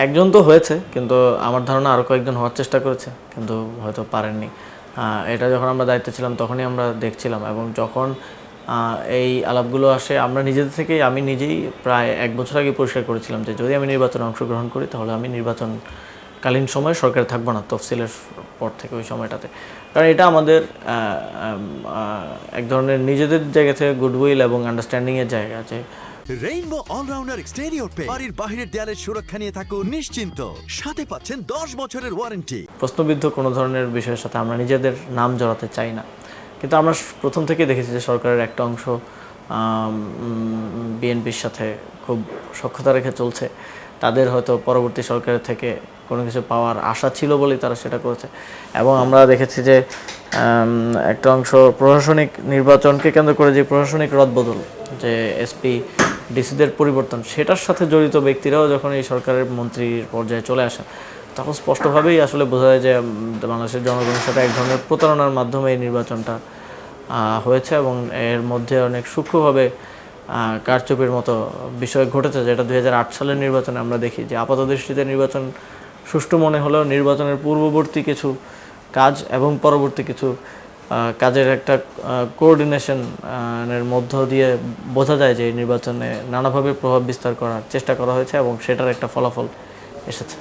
একজন তো হয়েছে, কিন্তু আমার ধারণা আরও কয়েকজন হওয়ার চেষ্টা করেছে, কিন্তু হয়তো পারেননি। এটা যখন আমরা দায়িত্বে ছিলাম তখনই আমরা দেখছিলাম, এবং যখন এই আলাপগুলো আসে আমরা নিজেদের থেকেই, আমি নিজেই প্রায় 1 বছর আগে পরিষ্কার করেছিলাম যে যদি আমি নির্বাচনে অংশগ্রহণ করি তাহলে আমি নির্বাচনকালীন সময়ে সরকারে থাকবো না, তফসিলের পর থেকে ওই সময়টাতে। কারণ এটা আমাদের এক ধরনের নিজেদের জায়গা থেকে গুডউইল এবং আন্ডারস্ট্যান্ডিংয়ের জায়গা আছে। রেইনবো অলরাউন্ডার এক্সটেরিয়র পে বাড়ির বাহিরের দেয়ালের সুরক্ষা নিয়ে থাকুন নিশ্চিন্ত, সাথে পাচ্ছেন 10 বছরের ওয়ারেন্টি। প্রশ্নবিদ্ধ কোনো ধরনের বিষয়ের সাথে আমরা নিজেদের নাম জড়াতে চাই না, কিন্তু আমরা প্রথম থেকেই দেখেছি যে সরকারের একটা অংশ বিএনপির সাথে খুব সখ্যতা রেখে চলছে। তাদের হয়তো পরবর্তী সরকারের থেকে কোনো কিছু পাওয়ার আশা ছিল বলেই তারা সেটা করেছে। এবং আমরা দেখেছি যে একটা অংশ প্রশাসনিক নির্বাচনকে কেন্দ্র করে যে প্রশাসনিক রদবদল, যে এসপি ডিসিদের পরিবর্তন, সেটার সাথে জড়িত ব্যক্তিরাও যখন এই সরকারের মন্ত্রীর পর্যায়ে চলে আসেন তখন স্পষ্টভাবেই আসলে বোঝা যায় যে বাংলাদেশের জনগণের সাথে এক ধরনের প্রতারণার মাধ্যমে এই নির্বাচনটা হয়েছে, এবং এর মধ্যে অনেক সূক্ষ্মভাবে কারচুপির মতো বিষয় ঘটেছে, যেটা 2008 সালের নির্বাচনে আমরা দেখি যে আপাতদৃষ্টিতে নির্বাচন সুষ্ঠু মনে হলেও নির্বাচনের পূর্ববর্তী কিছু কাজ এবং পরবর্তী কিছু কাজের একটা কোঅর্ডিনেশনের মধ্য দিয়ে বোঝা যায় যে এই নির্বাচনে নানাভাবে প্রভাব বিস্তার করার চেষ্টা করা হয়েছে এবং সেটার একটা ফলাফল এসেছে।